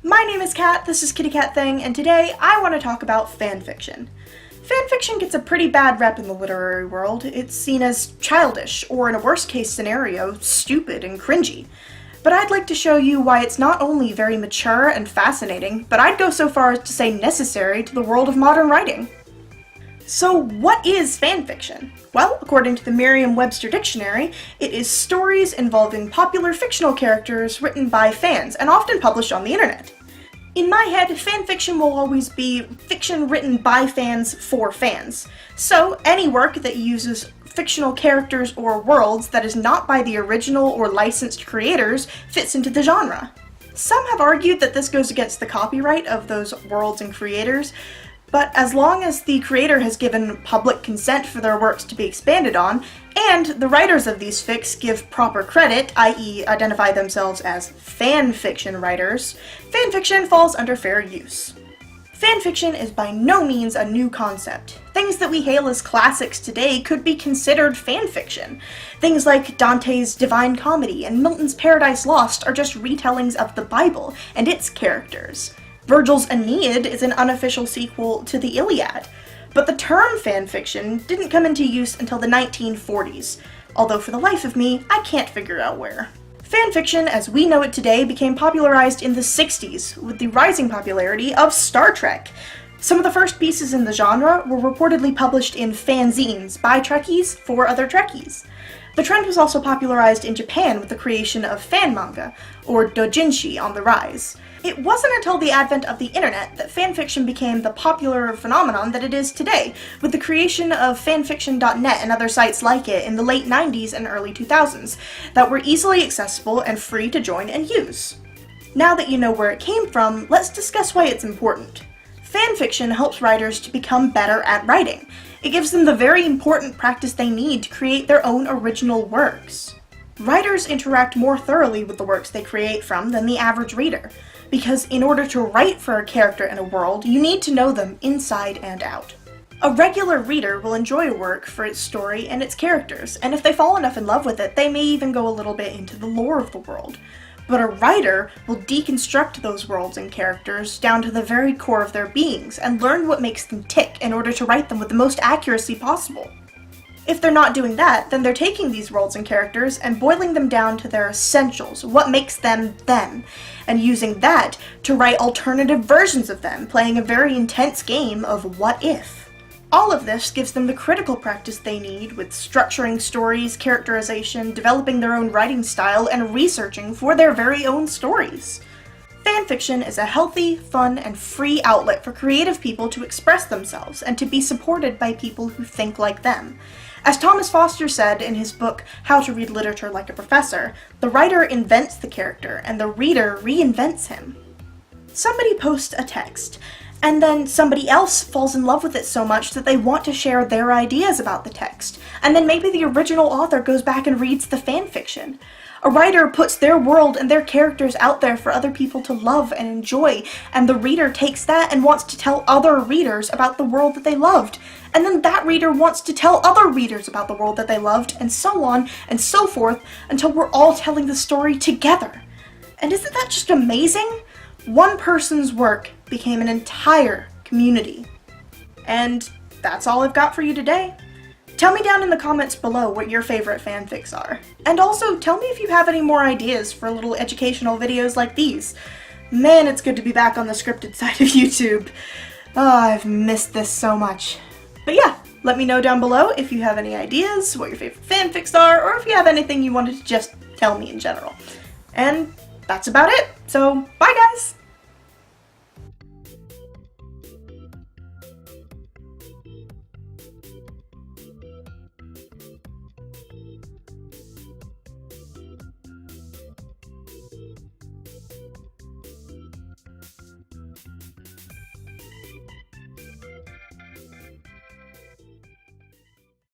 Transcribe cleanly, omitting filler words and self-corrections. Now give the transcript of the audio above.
My name is Kat, this is Kitty Cat Thing, and today I want to talk about fanfiction. Fanfiction gets a pretty bad rep in the literary world. It's seen as childish, or in a worst case scenario, stupid and cringy. But I'd like to show you why it's not only very mature and fascinating, but I'd go so far as to say necessary to the world of modern writing. So what is fanfiction? Well, according to the Merriam-Webster dictionary, it is stories involving popular fictional characters written by fans and often published on the internet. In my head, fanfiction will always be fiction written by fans for fans. So any work that uses fictional characters or worlds that is not by the original or licensed creators fits into the genre. Some have argued that this goes against the copyright of those worlds and creators, but as long as the creator has given public consent for their works to be expanded on, and the writers of these fics give proper credit, i.e. identify themselves as fanfiction writers, fanfiction falls under fair use. Fanfiction is by no means a new concept. Things that we hail as classics today could be considered fanfiction. Things like Dante's Divine Comedy and Milton's Paradise Lost are just retellings of the Bible and its characters. Virgil's Aeneid is an unofficial sequel to the Iliad, but the term fanfiction didn't come into use until the 1940s, although for the life of me, I can't figure out where. Fanfiction, as we know it today, became popularized in the 60s with the rising popularity of Star Trek. Some of the first pieces in the genre were reportedly published in fanzines by Trekkies for other Trekkies. The trend was also popularized in Japan with the creation of fan manga, or doujinshi, on the rise. It wasn't until the advent of the internet that fanfiction became the popular phenomenon that it is today, with the creation of fanfiction.net and other sites like it in the late 90s and early 2000s that were easily accessible and free to join and use. Now that you know where it came from, let's discuss why it's important. Fanfiction helps writers to become better at writing. It gives them the very important practice they need to create their own original works. Writers interact more thoroughly with the works they create from than the average reader, because in order to write for a character in a world, you need to know them inside and out. A regular reader will enjoy a work for its story and its characters, and if they fall enough in love with it, they may even go a little bit into the lore of the world. But a writer will deconstruct those worlds and characters down to the very core of their beings and learn what makes them tick in order to write them with the most accuracy possible. If they're not doing that, then they're taking these worlds and characters and boiling them down to their essentials, what makes them them, and using that to write alternative versions of them, playing a very intense game of what if. All of this gives them the critical practice they need with structuring stories, characterization, developing their own writing style, and researching for their very own stories. Fanfiction is a healthy, fun, and free outlet for creative people to express themselves and to be supported by people who think like them. As Thomas Foster said in his book, How to Read Literature Like a Professor, the writer invents the character and the reader reinvents him. Somebody posts a text, and then somebody else falls in love with it so much that they want to share their ideas about the text, and then maybe the original author goes back and reads the fanfiction. A writer puts their world and their characters out there for other people to love and enjoy, and the reader takes that and wants to tell other readers about the world that they loved. And then that reader wants to tell other readers about the world that they loved, and so on and so forth, until we're all telling the story together. And isn't that just amazing? One person's work became an entire community. And that's all I've got for you today. Tell me down in the comments below what your favorite fanfics are. And also, tell me if you have any more ideas for little educational videos like these. Man, it's good to be back on the scripted side of YouTube. Oh, I've missed this so much. But yeah, let me know down below if you have any ideas, what your favorite fanfics are, or if you have anything you wanted to just tell me in general. And that's about it. So, bye guys!